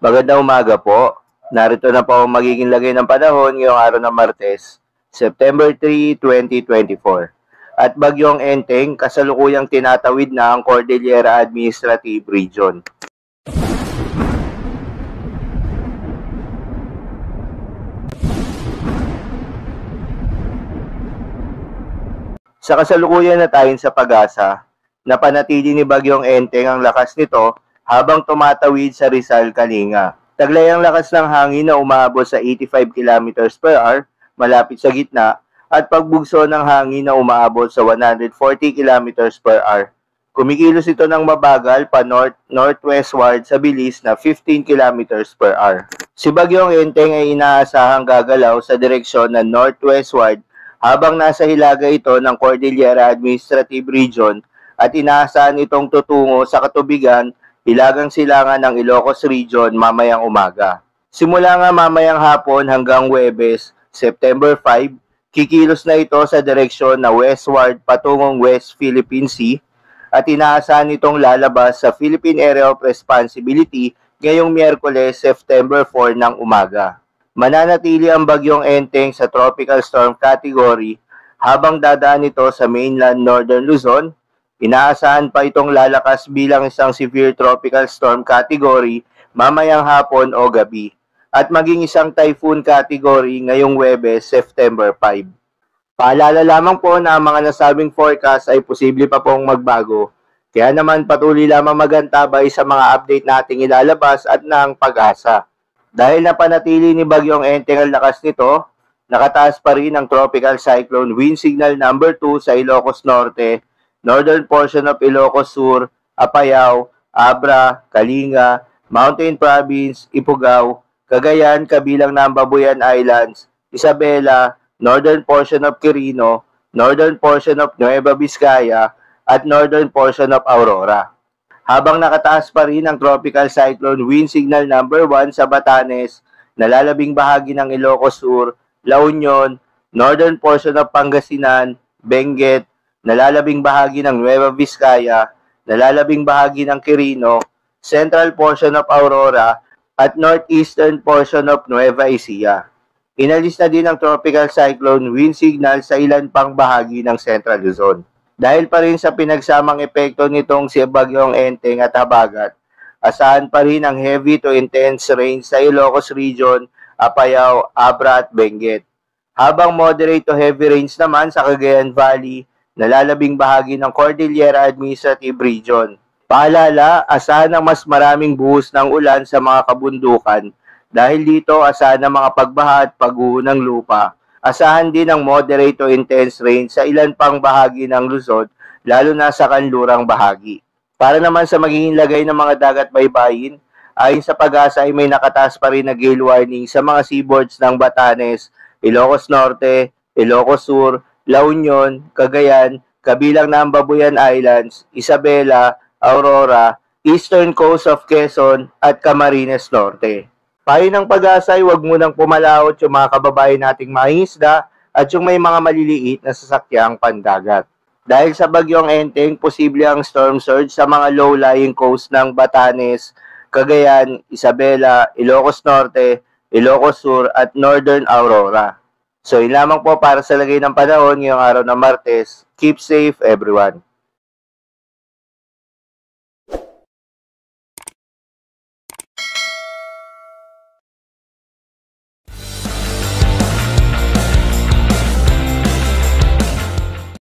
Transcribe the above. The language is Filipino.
Magandang umaga po. Narito na po ang magiging lagay ng panahon ngayong araw ng Martes, September 3, 2024. At bagyong Enteng kasalukuyang tinatawid na ang Cordillera Administrative Region. Sa kasalukuyan na tayo sa pag-asa, napanatili ni bagyong Enteng ang lakas nito habang tumatawid sa Rizal, Kalinga. Taglay ang lakas ng hangin na umaabot sa 85 km per hour malapit sa gitna at pagbugso ng hangin na umaabot sa 140 km per hour. Kumikilos ito ng mabagal pa north-northwestward sa bilis na 15 km per hour. Si bagyong Enteng ay inaasahang gagalaw sa direksyon na northwestward habang nasa hilaga ito ng Cordillera Administrative Region at inaasahan itong tutungo sa katubigan, hilagang silangan ng Ilocos Region mamayang umaga. Simula nga mamayang hapon hanggang Huwebes, September 5, kikilos na ito sa direksyon na westward patungong West Philippine Sea at inaasahan itong lalabas sa Philippine Area of Responsibility ngayong Miyerkules, September 4 ng umaga. Mananatili ang bagyong Enteng sa tropical storm category habang dadaan ito sa mainland northern Luzon. Inaasahan pa itong lalakas bilang isang severe tropical storm category mamayang hapon o gabi at maging isang typhoon category ngayong Huwebes, September 5. Paalala lamang po na ang mga nasabing forecast ay posible pa pong magbago. Kaya naman patuloy lamang magantabay sa mga update nating ilalabas at ng pag-asa. Dahil napanatili ni bagyong Enteng ang lakas nito, nakataas pa rin ang tropical cyclone wind signal number 2 sa Ilocos Norte, northern portion of Ilocos Sur, Apayao, Abra, Kalinga, Mountain Province, Ifugao, Cagayan kabilang ng Babuyan Islands, Isabela, northern portion of Quirino, northern portion of Nueva Vizcaya, at northern portion of Aurora. Habang nakataas pa rin ang tropical cyclone wind signal number 1 sa Batanes, nalalabing bahagi ng Ilocos Sur, La Union, northern portion of Pangasinan, Benguet, nalalabing bahagi ng Nueva Vizcaya, nalalabing bahagi ng Quirino, central portion of Aurora, at northeastern portion of Nueva Ecija. Inalis na din ang tropical cyclone wind signal sa ilan pang bahagi ng Central Luzon. Dahil pa rin sa pinagsamang epekto nitong si bagyong Enteng at Habagat, asahan pa rin ang heavy to intense rain sa Ilocos Region, Apayao, Abra at Benguet. Habang moderate to heavy rains naman sa Cagayan Valley, nalalabing bahagi ng Cordillera Administrative Region. Paalala, asahan ng mas maraming buhos ng ulan sa mga kabundukan. Dahil dito, asahan ng mga pagbaha at pagguho ng lupa. Asahan din ang moderate to intense rain sa ilan pang bahagi ng Luzon, lalo na sa kanlurang bahagi. Para naman sa magiging lagay ng mga dagat baybayin, ayon sa pag-asa ay may nakataas pa rin na gale warning sa mga seaboards ng Batanes, Ilocos Norte, Ilocos Sur, La Union, Cagayan, kabilang ng Babuyan Islands, Isabela, Aurora, eastern coast of Quezon at Camarines Norte. Payo ng pag-asa ay huwag munang pumalaot yung mga kababayan nating mangingisda at yung may mga maliliit na sasakyang pandagat. Dahil sa bagyong Enteng, posible ang storm surge sa mga low-lying coast ng Batanes, Cagayan, Isabela, Ilocos Norte, Ilocos Sur at Northern Aurora. So yun lamang po para sa lagay ng panahon ngayong araw ng Martes. Keep safe everyone.